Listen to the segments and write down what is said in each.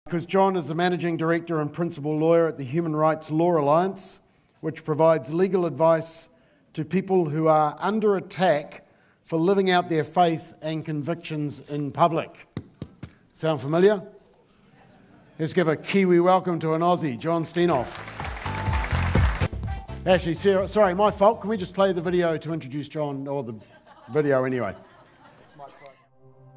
Because John is the Managing Director and Principal Lawyer at the Human Rights Law Alliance, which provides legal advice to people who are under attack for living out their faith and convictions in public. Sound familiar? Let's give a Kiwi welcome to an Aussie, John Steenhof. Actually, sorry, my fault. Can we just play the video to introduce John, or the video anyway?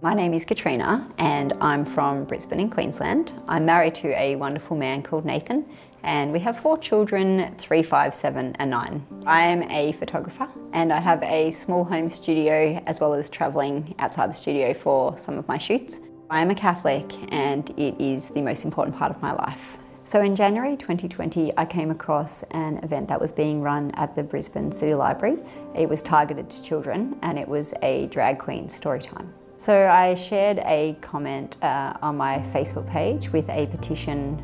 My name is Katrina and I'm from Brisbane in Queensland. I'm married to a wonderful man called Nathan and we have 4 children, 3, 5, 7 and 9. I am a photographer and I have a small home studio as well as travelling outside the studio for some of my shoots. I am a Catholic and it is the most important part of my life. So in January 2020 I came across an event that was being run at the Brisbane City Library. It was targeted to children and it was a drag queen story time. So I shared a comment on my Facebook page with a petition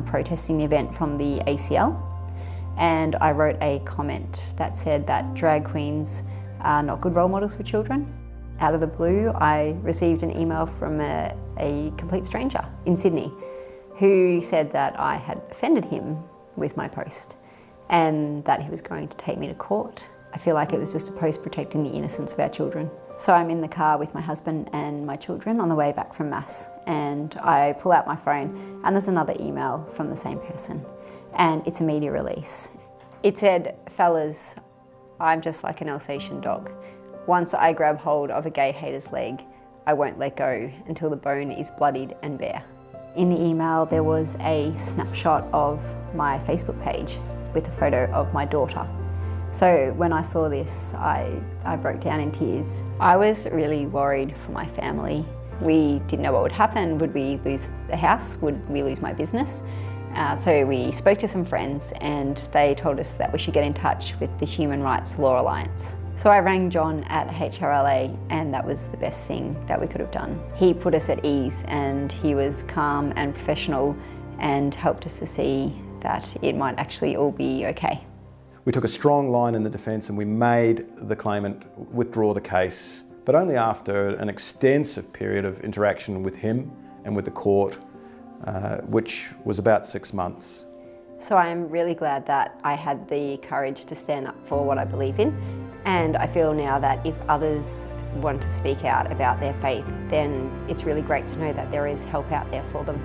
protesting the event from the ACL, and I wrote a comment that said that drag queens are not good role models for children. Out of the blue, I received an email from a complete stranger in Sydney who said that I had offended him with my post and that he was going to take me to court. I feel like it was just a post protecting the innocence of our children. So I'm in the car with my husband and my children on the way back from Mass, and I pull out my phone and there's another email from the same person, and it's a media release. It said, "Fellas, I'm just like an Alsatian dog. Once I grab hold of a gay hater's leg, I won't let go until the bone is bloodied and bare." In the email there was a snapshot of my Facebook page with a photo of my daughter. So when I saw this, I broke down in tears. I was really worried for my family. We didn't know what would happen. Would we lose the house? Would we lose my business? So we spoke to some friends and they told us that we should get in touch with the Human Rights Law Alliance. So I rang John at HRLA and that was the best thing that we could have done. He put us at ease and he was calm and professional and helped us to see that it might actually all be okay. We took a strong line in the defence and we made the claimant withdraw the case, but only after an extensive period of interaction with him and with the court, which was about 6 months. So I'm really glad that I had the courage to stand up for what I believe in, and I feel now that if others want to speak out about their faith, then it's really great to know that there is help out there for them.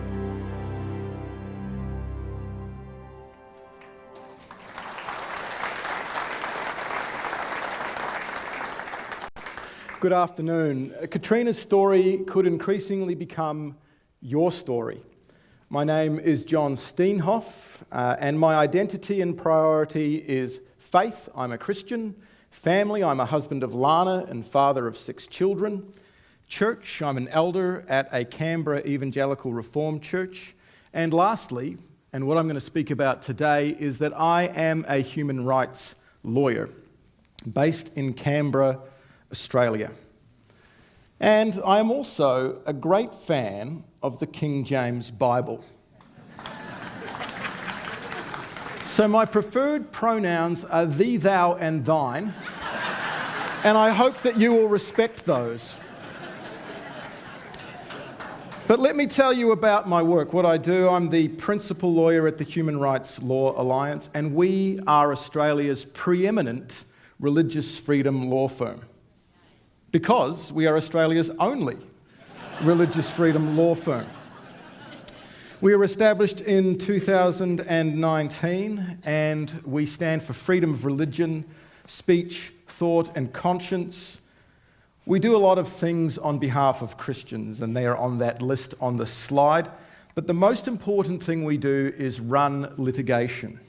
Good afternoon. Katrina's story could increasingly become your story. My name is John Steenhof, and my identity and priority is faith. I'm a Christian. Family, I'm a husband of Lana and father of 6 children. Church, I'm an elder at a Canberra Evangelical Reformed Church. And lastly, and what I'm going to speak about today, is that I am a human rights lawyer based in Canberra, Australia. And I am also a great fan of the King James Bible. So my preferred pronouns are thee, thou, and thine, and I hope that you will respect those. But let me tell you about my work, what I do. I'm the principal lawyer at the Human Rights Law Alliance, and we are Australia's preeminent religious freedom law firm, because we are Australia's only religious freedom law firm. We were established in 2019 and we stand for freedom of religion, speech, thought and conscience. We do a lot of things on behalf of Christians and they are on that list on the slide, but the most important thing we do is run litigation.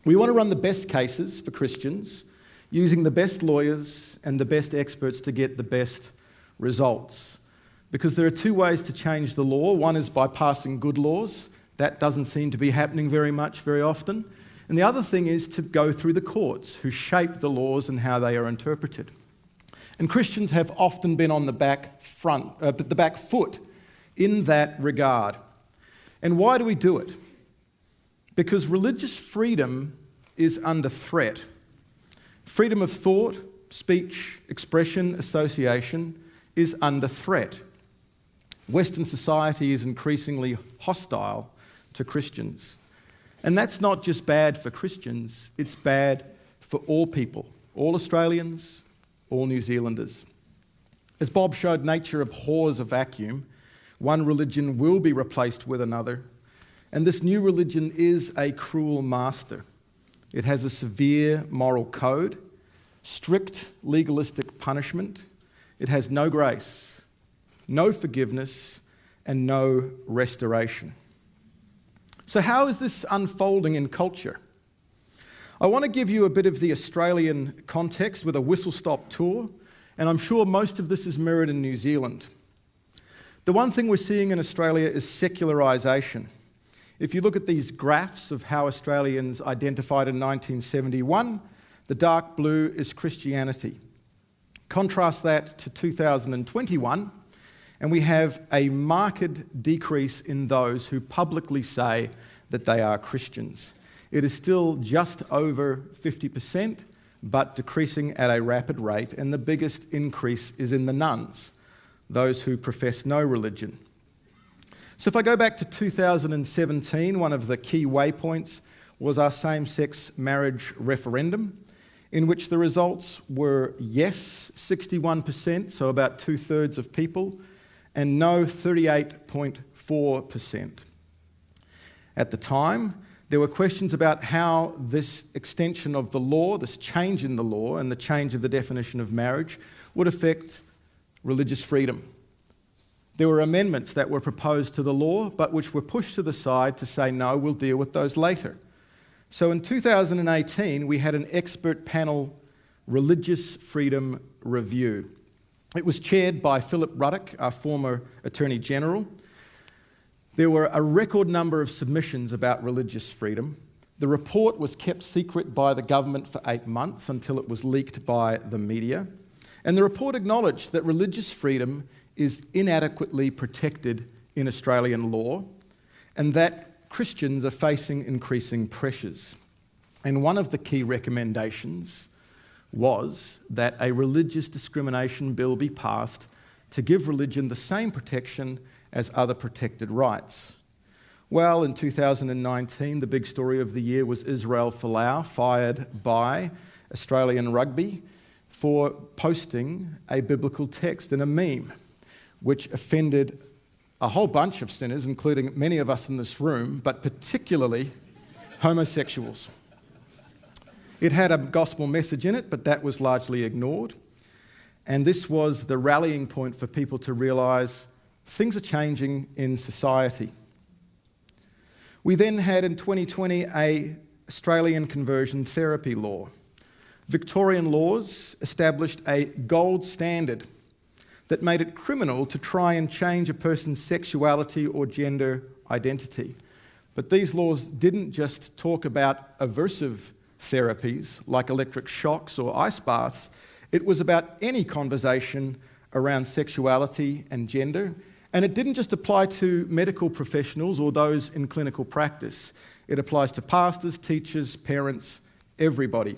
We want to run the best cases for Christians, using the best lawyers and the best experts to get the best results. Because there are 2 ways to change the law. One is by passing good laws. That doesn't seem to be happening very often. And the other thing is to go through the courts, who shape the laws and how they are interpreted. And Christians have often been on the back foot in that regard. And why do we do it? Because religious freedom is under threat. Freedom of thought, speech, expression, association is under threat. Western society is increasingly hostile to Christians. And that's not just bad for Christians, it's bad for all people, all Australians, all New Zealanders. As Bob showed, nature abhors a vacuum. One religion will be replaced with another. And this new religion is a cruel master. It has a severe moral code, strict legalistic punishment. It has no grace, no forgiveness, and no restoration. So how is this unfolding in culture? I want to give you a bit of the Australian context with a whistle-stop tour, and I'm sure most of this is mirrored in New Zealand. The one thing we're seeing in Australia is secularisation. If you look at these graphs of how Australians identified in 1971, the dark blue is Christianity. Contrast that to 2021, and we have a marked decrease in those who publicly say that they are Christians. It is still just over 50%, but decreasing at a rapid rate, and the biggest increase is in the nones, those who profess no religion. So if I go back to 2017, one of the key waypoints was our same-sex marriage referendum, in which the results were yes, 61%, so about 2/3 of people, and no, 38.4%. At the time, there were questions about how this extension of the law, this change in the law, and the change of the definition of marriage would affect religious freedom. There were amendments that were proposed to the law, but which were pushed to the side to say, no, we'll deal with those later. So in 2018, we had an expert panel religious freedom review. It was chaired by Philip Ruddock, our former Attorney General. There were a record number of submissions about religious freedom. The report was kept secret by the government for 8 months until it was leaked by the media. And the report acknowledged that religious freedom is inadequately protected in Australian law and that Christians are facing increasing pressures. And one of the key recommendations was that a religious discrimination bill be passed to give religion the same protection as other protected rights. Well, in 2019, the big story of the year was Israel Folau fired by Australian Rugby for posting a biblical text in a meme, which offended a whole bunch of sinners, including many of us in this room, but particularly homosexuals. It had a gospel message in it, but that was largely ignored. And this was the rallying point for people to realise things are changing in society. We then had in 2020 an Australian conversion therapy law. Victorian laws established a gold standard that made it criminal to try and change a person's sexuality or gender identity. But these laws didn't just talk about aversive therapies like electric shocks or ice baths. It was about any conversation around sexuality and gender. And it didn't just apply to medical professionals or those in clinical practice. It applies to pastors, teachers, parents, everybody.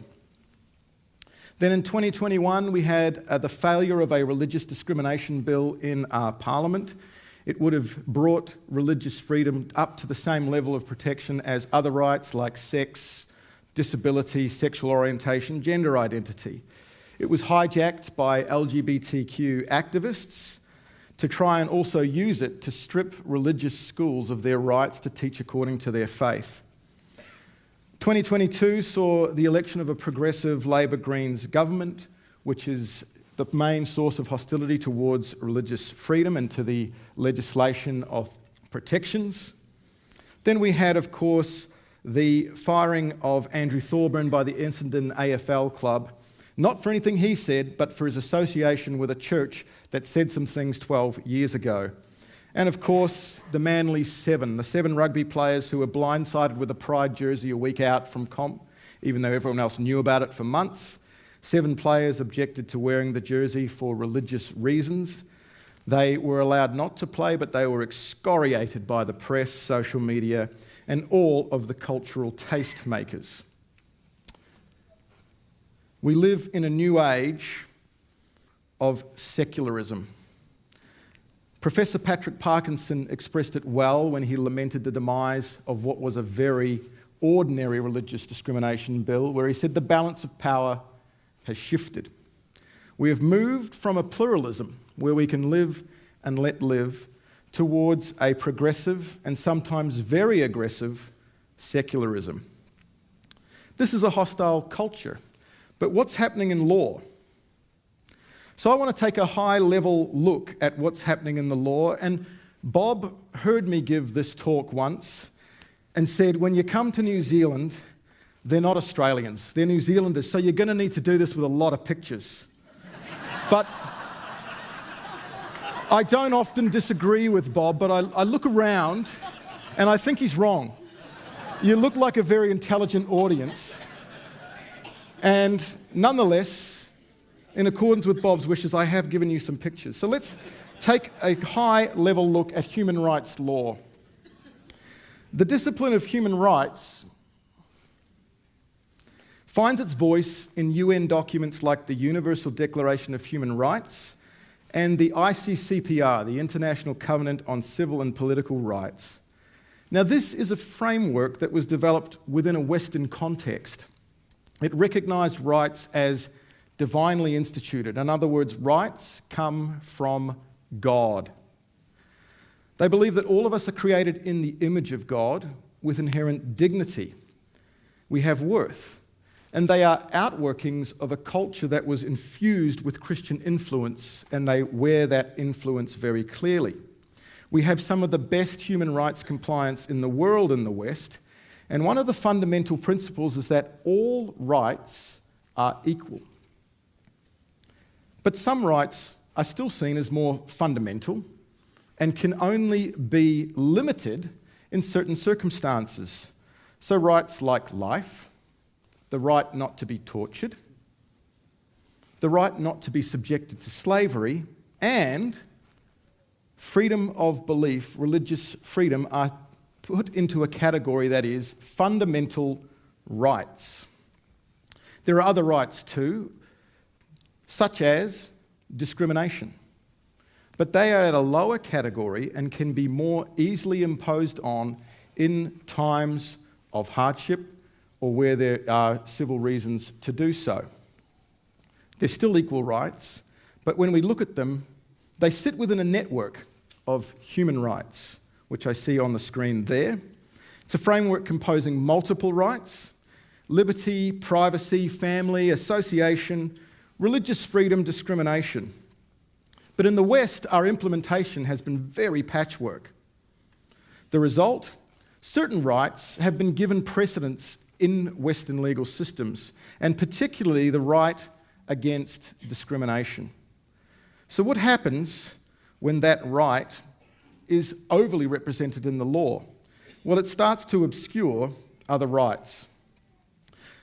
Then in 2021, we had the failure of a religious discrimination bill in our parliament. It would have brought religious freedom up to the same level of protection as other rights like sex, disability, sexual orientation, gender identity. It was hijacked by LGBTQ activists to try and also use it to strip religious schools of their rights to teach according to their faith. 2022 saw the election of a progressive Labor Greens government, which is the main source of hostility towards religious freedom and to the legislation of protections. Then we had, of course, the firing of Andrew Thorburn by the Essendon AFL club, not for anything he said, but for his association with a church that said some things 12 years ago. And of course, the Manly Seven, the 7 rugby players who were blindsided with a Pride jersey a week out from comp, even though everyone else knew about it for months. 7 players objected to wearing the jersey for religious reasons. They were allowed not to play, but they were excoriated by the press, social media, and all of the cultural tastemakers. We live in a new age of secularism. Professor Patrick Parkinson expressed it well when he lamented the demise of what was a very ordinary religious discrimination bill, where he said the balance of power has shifted. We have moved from a pluralism where we can live and let live towards a progressive and sometimes very aggressive secularism. This is a hostile culture, but what's happening in law? So I want to take a high-level look at what's happening in the law, and Bob heard me give this talk once and said, when you come to New Zealand, they're not Australians, they're New Zealanders, so you're going to need to do this with a lot of pictures. But I don't often disagree with Bob, but I look around and I think he's wrong. You look like a very intelligent audience, and nonetheless, in accordance with Bob's wishes, I have given you some pictures. So let's take a high-level look at human rights law. The discipline of human rights finds its voice in UN documents like the Universal Declaration of Human Rights and the ICCPR, the International Covenant on Civil and Political Rights. Now, this is a framework that was developed within a Western context. It recognised rights as divinely instituted. In other words, rights come from God. They believe that all of us are created in the image of God with inherent dignity. We have worth. And they are outworkings of a culture that was infused with Christian influence, and they wear that influence very clearly. We have some of the best human rights compliance in the world in the West, and one of the fundamental principles is that all rights are equal. But some rights are still seen as more fundamental and can only be limited in certain circumstances. So rights like life, the right not to be tortured, the right not to be subjected to slavery, and freedom of belief, religious freedom, are put into a category that is fundamental rights. There are other rights too, such as discrimination. But they are at a lower category and can be more easily imposed on in times of hardship or where there are civil reasons to do so. They're still equal rights, but when we look at them, they sit within a network of human rights, which I see on the screen there. It's a framework composing multiple rights: liberty, privacy, family, association, religious freedom, discrimination. But in the West, our implementation has been very patchwork. The result? Certain rights have been given precedence in Western legal systems, and particularly the right against discrimination. So what happens when that right is overly represented in the law? Well, it starts to obscure other rights.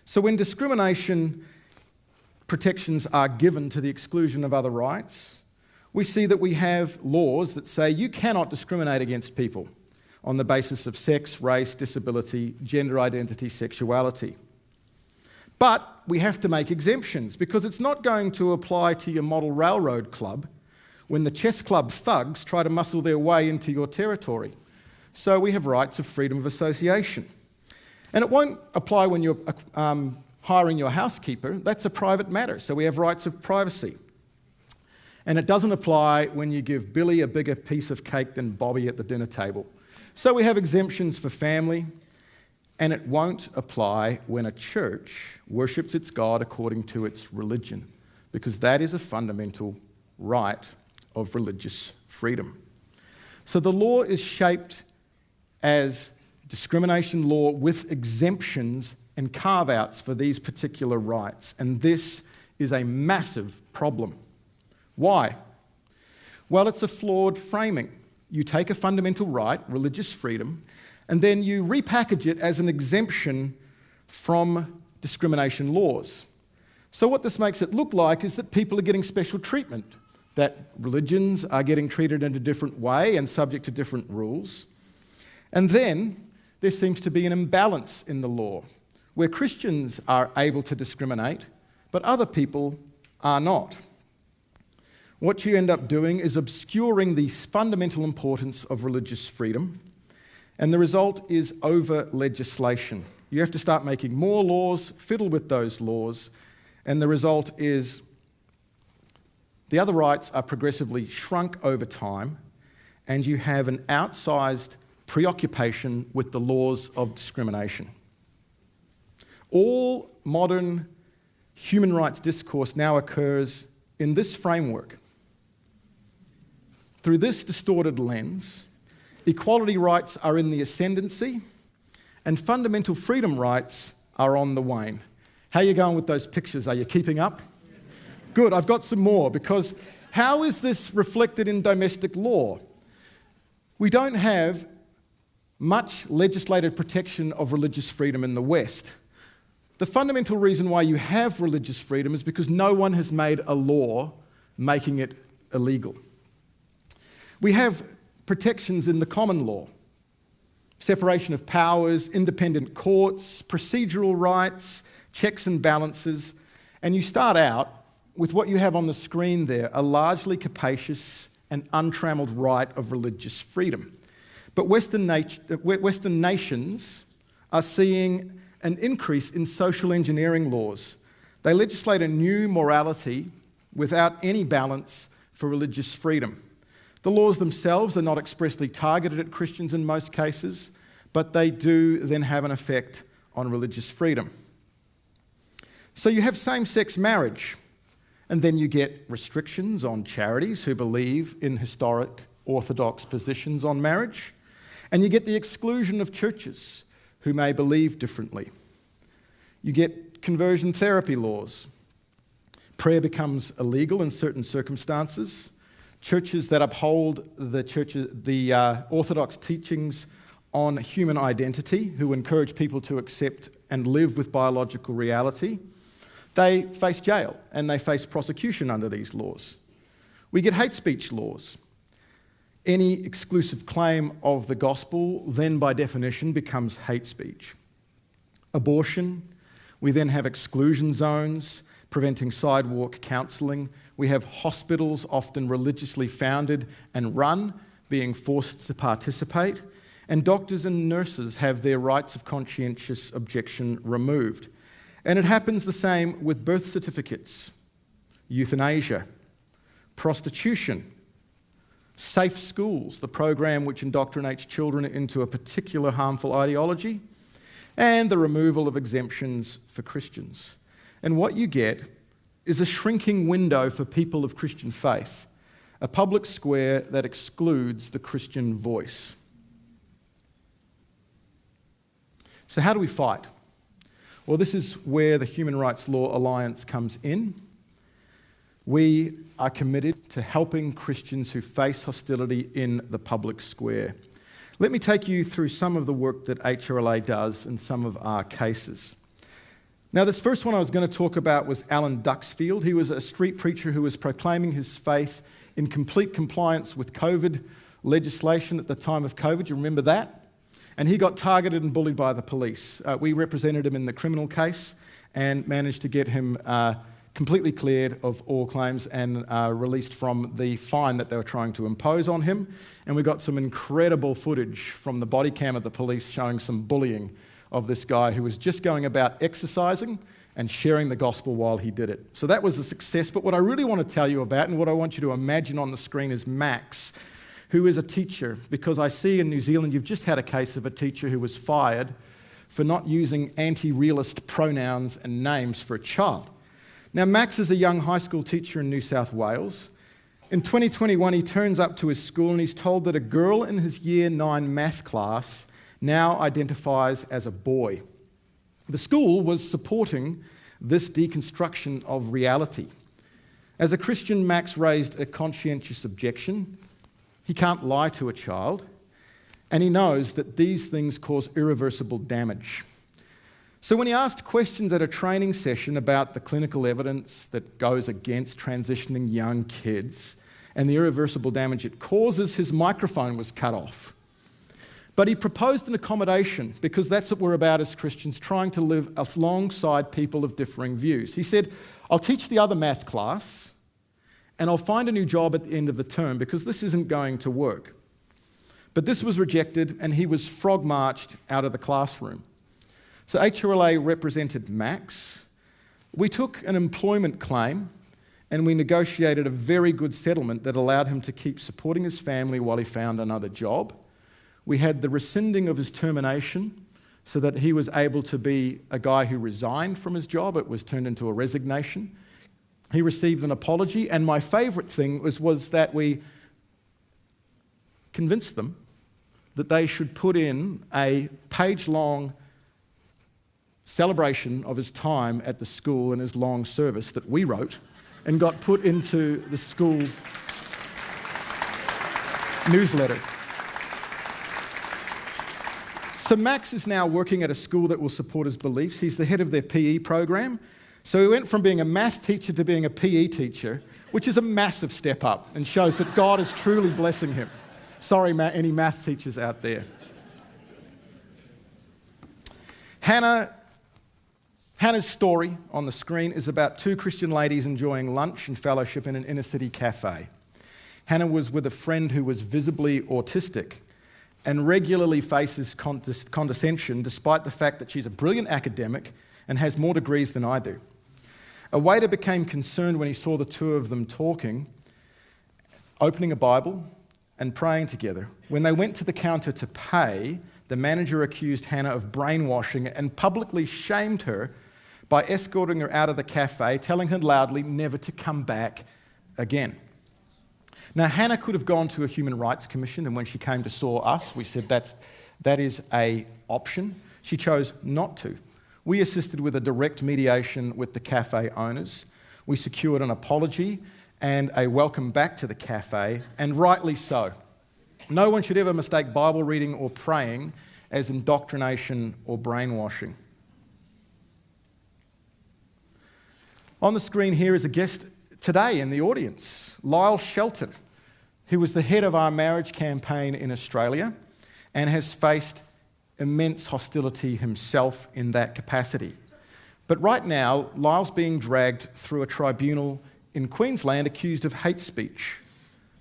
So when discrimination protections are given to the exclusion of other rights, we see that we have laws that say you cannot discriminate against people on the basis of sex, race, disability, gender identity, sexuality. But we have to make exemptions, because it's not going to apply to your model railroad club when the chess club thugs try to muscle their way into your territory. So we have rights of freedom of association. And it won't apply when you're hiring your housekeeper. That's a private matter, so we have rights of privacy. And it doesn't apply when you give Billy a bigger piece of cake than Bobby at the dinner table. So we have exemptions for family, and it won't apply when a church worships its God according to its religion, because that is a fundamental right of religious freedom. So the law is shaped as discrimination law with exemptions and carve-outs for these particular rights, and this is a massive problem. Why? Well, it's a flawed framing. You take a fundamental right, religious freedom, and then you repackage it as an exemption from discrimination laws. So what this makes it look like is that people are getting special treatment, that religions are getting treated in a different way and subject to different rules. And then there seems to be an imbalance in the law, where Christians are able to discriminate, but other people are not. what you end up doing is obscuring the fundamental importance of religious freedom, and the result is over-legislation. You have to start making more laws, fiddle with those laws, and the result is the other rights are progressively shrunk over time, and you have an outsized preoccupation with the laws of discrimination. All modern human rights discourse now occurs in this framework. Through this distorted lens, equality rights are in the ascendancy and fundamental freedom rights are on the wane. How are you going with those pictures? Are you keeping up? Good, I've got some more, because how is this reflected in domestic law? We don't have much legislated protection of religious freedom in the West. The fundamental reason why you have religious freedom is because no one has made a law making it illegal. We have protections in the common law: separation of powers, independent courts, procedural rights, checks and balances, and you start out with what you have on the screen there, a largely capacious and untrammeled right of religious freedom. But Western nations are seeing an increase in social engineering laws. They legislate a new morality without any balance for religious freedom. The laws themselves are not expressly targeted at Christians in most cases, but they do then have an effect on religious freedom. So you have same-sex marriage, and then you get restrictions on charities who believe in historic orthodox positions on marriage, and you get the exclusion of churches who may believe differently. You get conversion therapy laws. Prayer becomes illegal in certain circumstances. Churches that uphold the orthodox teachings on human identity, who encourage people to accept and live with biological reality, they face jail and they face prosecution under these laws. We get hate speech laws. Any exclusive claim of the gospel then by definition becomes hate speech. Abortion, we then have exclusion zones preventing sidewalk counselling. We have hospitals, often religiously founded and run, being forced to participate. And doctors and nurses have their rights of conscientious objection removed. And it happens the same with birth certificates, euthanasia, prostitution, safe schools, the program which indoctrinates children into a particular harmful ideology, and the removal of exemptions for Christians. And what you get is a shrinking window for people of Christian faith, a public square that excludes the Christian voice. So how do we fight? Well, this is where the Human Rights Law Alliance comes in. We are committed to helping Christians who face hostility in the public square. Let me take you through some of the work that HRLA does in some of our cases. Now, this first one I was going to talk about was Alan Duxfield. He was a street preacher who was proclaiming his faith in complete compliance with COVID legislation at the time of COVID. You remember that? And he got targeted and bullied by the police. We represented him in the criminal case and managed to get him completely cleared of all claims and released from the fine that they were trying to impose on him. And we got some incredible footage from the body cam of the police showing some bullying of this guy who was just going about exercising and sharing the gospel while he did it. So that was a success. But what I really want to tell you about, and what I want you to imagine on the screen, is Max, who is a teacher, because I see in New Zealand you've just had a case of a teacher who was fired for not using anti-realist pronouns and names for a child. Now, Max is a young high school teacher in New South Wales. In 2021, he turns up to his school and he's told that a girl in his Year 9 math class now identifies as a boy. The school was supporting this deconstruction of reality. As a Christian, Max raised a conscientious objection. He can't lie to a child, and he knows that these things cause irreversible damage. So when he asked questions at a training session about the clinical evidence that goes against transitioning young kids and the irreversible damage it causes, his microphone was cut off. But he proposed an accommodation, because that's what we're about as Christians, trying to live alongside people of differing views. He said, I'll teach the other math class, and I'll find a new job at the end of the term because this isn't going to work. But this was rejected, and he was frog-marched out of the classroom. So HRLA represented Max. We took an employment claim, and we negotiated a very good settlement that allowed him to keep supporting his family while he found another job. We had the rescinding of his termination so that he was able to be a guy who resigned from his job. It was turned into a resignation. He received an apology, and my favourite thing was that we convinced them that they should put in a page-long celebration of his time at the school and his long service that we wrote and got put into the school newsletter. So Max is now working at a school that will support his beliefs. He's the head of their PE program. So he went from being a math teacher to being a PE teacher, which is a massive step up and shows that God is truly blessing him. Sorry, any math teachers out there. Hannah's story on the screen is about two Christian ladies enjoying lunch and fellowship in an inner-city cafe. Hannah was with a friend who was visibly autistic and regularly faces condescension despite the fact that she's a brilliant academic and has more degrees than I do. A waiter became concerned when he saw the two of them talking, opening a Bible and praying together. When they went to the counter to pay, the manager accused Hannah of brainwashing and publicly shamed her by escorting her out of the cafe, telling her loudly never to come back again. Now, Hannah could have gone to a Human Rights Commission, and when she came to saw us, we said that is an option. She chose not to. We assisted with a direct mediation with the cafe owners. We secured an apology and a welcome back to the cafe, and rightly so. No one should ever mistake Bible reading or praying as indoctrination or brainwashing. On the screen here is a guest today in the audience, Lyle Shelton, who was the head of our marriage campaign in Australia and has faced immense hostility himself in that capacity. But right now, Lyle's being dragged through a tribunal in Queensland accused of hate speech.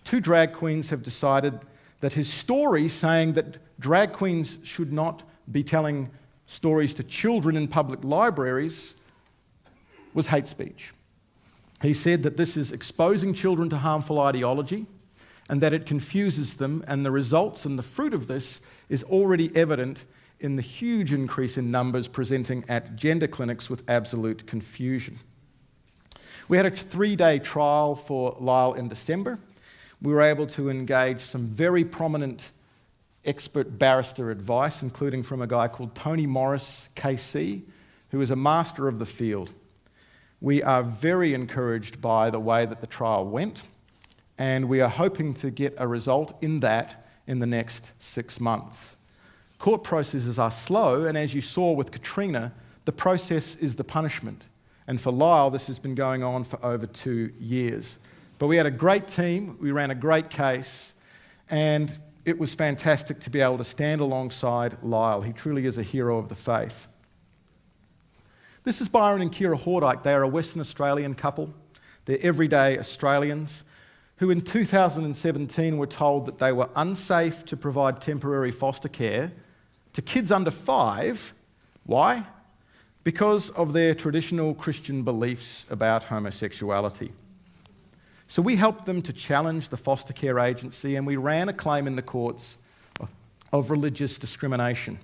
Two drag queens have decided that his story saying that drag queens should not be telling stories to children in public libraries was hate speech. He said that this is exposing children to harmful ideology and that it confuses them, and the results and the fruit of this is already evident in the huge increase in numbers presenting at gender clinics with absolute confusion. We had a 3-day trial for Lyle in December. We were able to engage some very prominent expert barrister advice, including from a guy called Tony Morris, KC, who is a master of the field. We are very encouraged by the way that the trial went, and we are hoping to get a result in that in the next 6 months. Court processes are slow, and as you saw with Katrina, the process is the punishment. And for Lyle, this has been going on for over 2 years. But we had a great team, we ran a great case, and it was fantastic to be able to stand alongside Lyle. He truly is a hero of the faith. This is Byron and Kira Hordyke. They are a Western Australian couple. They're everyday Australians who in 2017 were told that they were unsafe to provide temporary foster care to kids under 5. Why? Because of their traditional Christian beliefs about homosexuality. So we helped them to challenge the foster care agency, and we ran a claim in the courts of religious discrimination.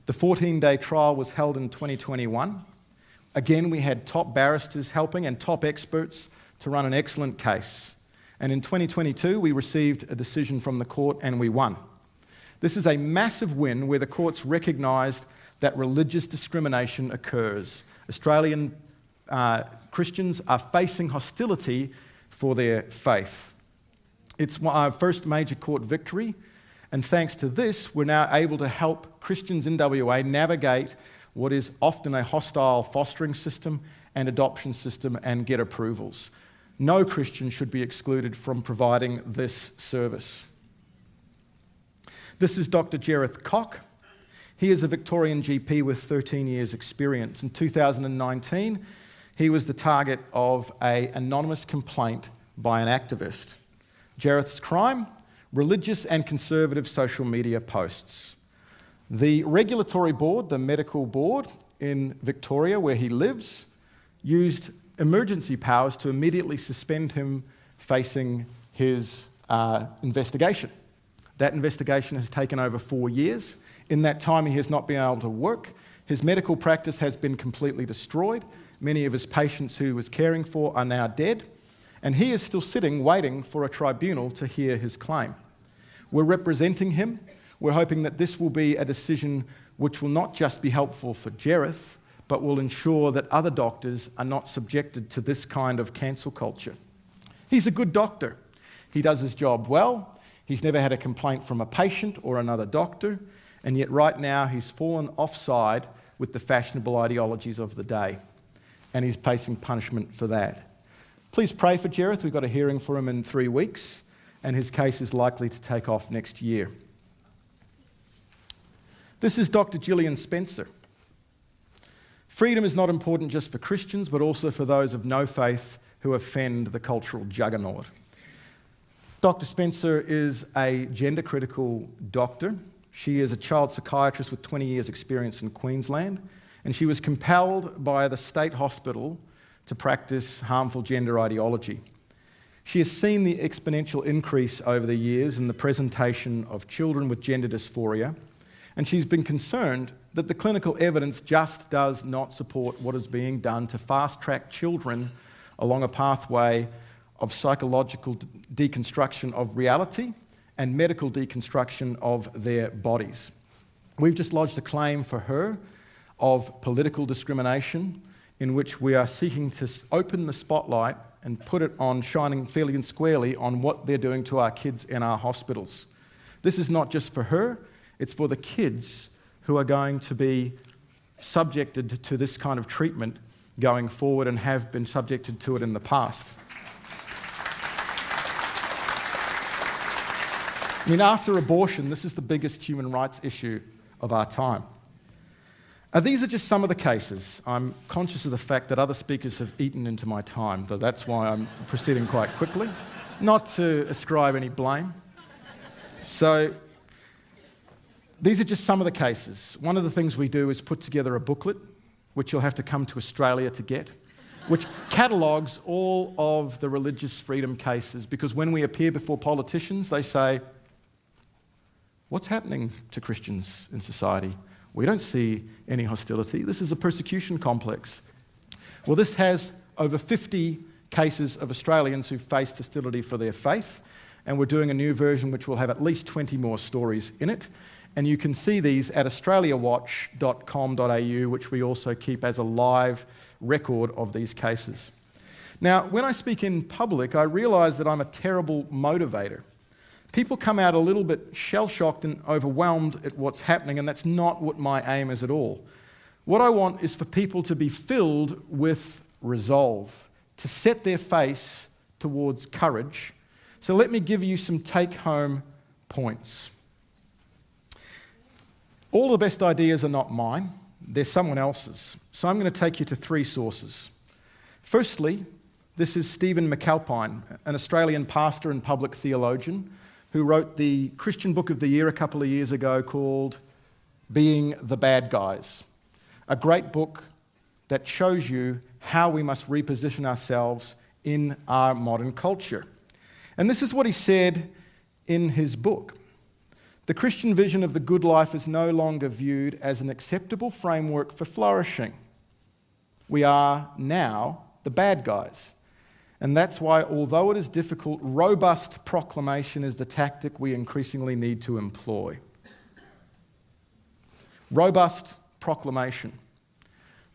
The 14-day trial was held in 2021. Again, we had top barristers helping and top experts to run an excellent case. And in 2022, we received a decision from the court and we won. This is a massive win where the courts recognised that religious discrimination occurs. Australian Christians are facing hostility for their faith. It's our first major court victory, and thanks to this, we're now able to help Christians in WA navigate what is often a hostile fostering system and adoption system and get approvals. No Christian should be excluded from providing this service. This is Dr. Jereth Koch. He is a Victorian GP with 13 years' experience. In 2019, he was the target of an anonymous complaint by an activist. Jareth's crime? Religious and conservative social media posts. The regulatory board, the medical board in Victoria, where he lives, used emergency powers to immediately suspend him facing his investigation. That investigation has taken over 4 years. In that time, he has not been able to work. His medical practice has been completely destroyed. Many of his patients who he was caring for are now dead. And he is still sitting, waiting for a tribunal to hear his claim. We're representing him. We're hoping that this will be a decision which will not just be helpful for Jareth, but will ensure that other doctors are not subjected to this kind of cancel culture. He's a good doctor. He does his job well. He's never had a complaint from a patient or another doctor, and yet right now he's fallen offside with the fashionable ideologies of the day, and he's facing punishment for that. Please pray for Jareth. We've got a hearing for him in 3 weeks, and his case is likely to take off next year. This is Dr. Gillian Spencer. Freedom is not important just for Christians, but also for those of no faith who offend the cultural juggernaut. Dr. Spencer is a gender-critical doctor. She is a child psychiatrist with 20 years' experience in Queensland, and she was compelled by the state hospital to practice harmful gender ideology. She has seen the exponential increase over the years in the presentation of children with gender dysphoria, and she's been concerned that the clinical evidence just does not support what is being done to fast-track children along a pathway of psychological deconstruction of reality and medical deconstruction of their bodies. We've just lodged a claim for her of political discrimination, in which we are seeking to open the spotlight and put it on, shining fairly and squarely on what they're doing to our kids in our hospitals. This is not just for her, it's for the kids who are going to be subjected to this kind of treatment going forward and have been subjected to it in the past. I mean, after abortion, this is the biggest human rights issue of our time. These are just some of the cases. I'm conscious of the fact that other speakers have eaten into my time, so that's why I'm proceeding quite quickly, not to ascribe any blame. So, these are just some of the cases. One of the things we do is put together a booklet, which you'll have to come to Australia to get, which catalogues all of the religious freedom cases, because when we appear before politicians, they say, "What's happening to Christians in society? We don't see any hostility. This is a persecution complex." Well, this has over 50 cases of Australians who faced hostility for their faith, and we're doing a new version which will have at least 20 more stories in it. And you can see these at australiawatch.com.au, which we also keep as a live record of these cases. Now, when I speak in public, I realise that I'm a terrible motivator. People come out a little bit shell-shocked and overwhelmed at what's happening, and that's not what my aim is at all. What I want is for people to be filled with resolve, to set their face towards courage. So let me give you some take-home points. All the best ideas are not mine, they're someone else's. So I'm going to take you to 3 sources. Firstly, this is Stephen McAlpine, an Australian pastor and public theologian, who wrote the Christian Book of the Year a couple of years ago called Being the Bad Guys. A great book that shows you how we must reposition ourselves in our modern culture. And this is what he said in his book. The Christian vision of the good life is no longer viewed as an acceptable framework for flourishing. We are now the bad guys. And that's why, although it is difficult, robust proclamation is the tactic we increasingly need to employ. Robust proclamation.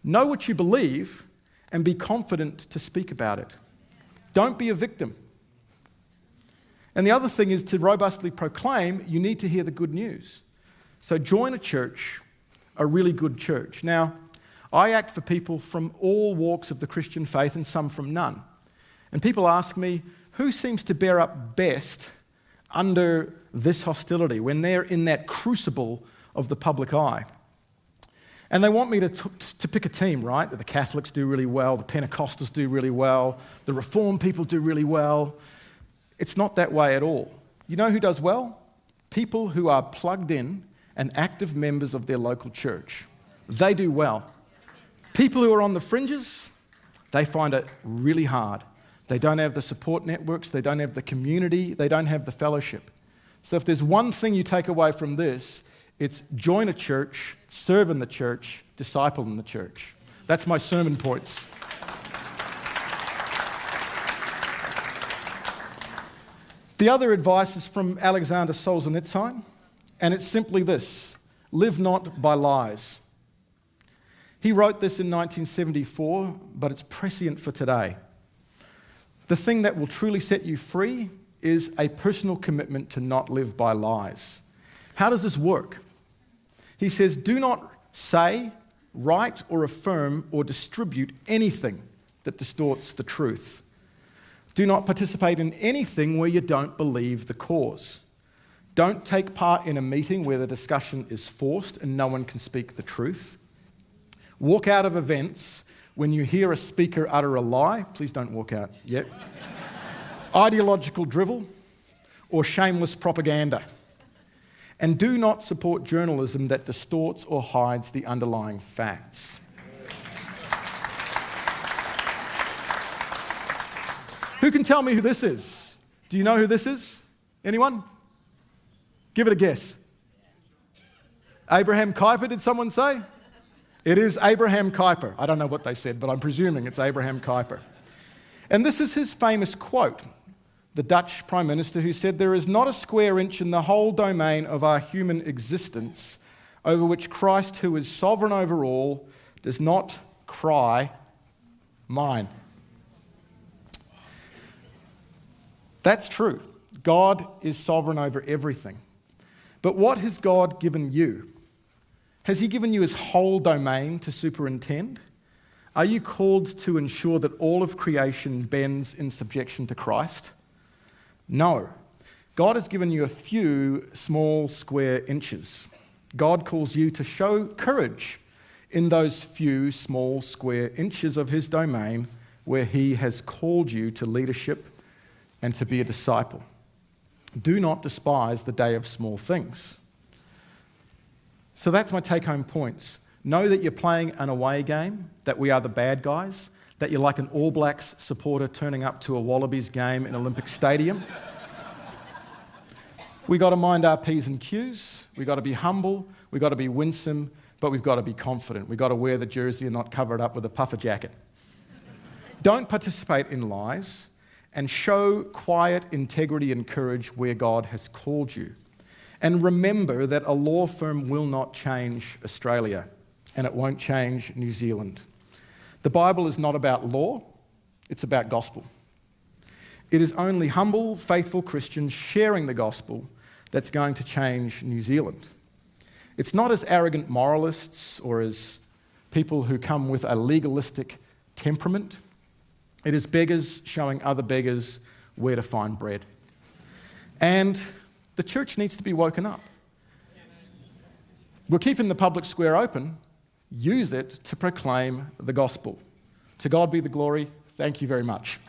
Know what you believe and be confident to speak about it. Don't be a victim. And the other thing is, to robustly proclaim, you need to hear the good news. So join a church, a really good church. Now, I act for people from all walks of the Christian faith and some from none. And people ask me, who seems to bear up best under this hostility when they're in that crucible of the public eye? And they want me to pick a team, right? That the Catholics do really well, the Pentecostals do really well, the Reformed people do really well. It's not that way at all. You know who does well? People who are plugged in and active members of their local church. They do well. People who are on the fringes, they find it really hard. They don't have the support networks, they don't have the community, they don't have the fellowship. So if there's one thing you take away from this, it's join a church, serve in the church, disciple in the church. That's my sermon points. The other advice is from Alexander Solzhenitsyn, and it's simply this: live not by lies. He wrote this in 1974, but it's prescient for today. The thing that will truly set you free is a personal commitment to not live by lies. How does this work? He says, do not say, write, or affirm or distribute anything that distorts the truth. Do not participate in anything where you don't believe the cause. Don't take part in a meeting where the discussion is forced and no one can speak the truth. Walk out of events when you hear a speaker utter a lie. Please don't walk out yet. Ideological drivel or shameless propaganda. And do not support journalism that distorts or hides the underlying facts. Who can tell me who this is? Do you know who this is? Anyone? Give it a guess. Abraham Kuyper, did someone say? It is Abraham Kuyper. I don't know what they said, but I'm presuming it's Abraham Kuyper. And this is his famous quote. The Dutch Prime Minister, who said, "There is not a square inch in the whole domain of our human existence over which Christ, who is sovereign over all, does not cry, 'Mine.'" That's true. God is sovereign over everything. But what has God given you? Has He given you His whole domain to superintend? Are you called to ensure that all of creation bends in subjection to Christ? No. God has given you a few small square inches. God calls you to show courage in those few small square inches of His domain where He has called you to leadership and to be a disciple. Do not despise the day of small things. So that's my take-home points. Know that you're playing an away game, that we are the bad guys, that you're like an All Blacks supporter turning up to a Wallabies game in Olympic Stadium. We got to mind our P's and Q's. We got to be humble. We got to be winsome, but we've got to be confident. We've got to wear the jersey and not cover it up with a puffer jacket. Don't participate in lies, and show quiet integrity and courage where God has called you. And remember that a law firm will not change Australia, and it won't change New Zealand. The Bible is not about law, it's about gospel. It is only humble, faithful Christians sharing the gospel that's going to change New Zealand. It's not as arrogant moralists or as people who come with a legalistic temperament. It is beggars showing other beggars where to find bread. And the church needs to be woken up. We're keeping the public square open. Use it to proclaim the gospel. To God be the glory. Thank you very much.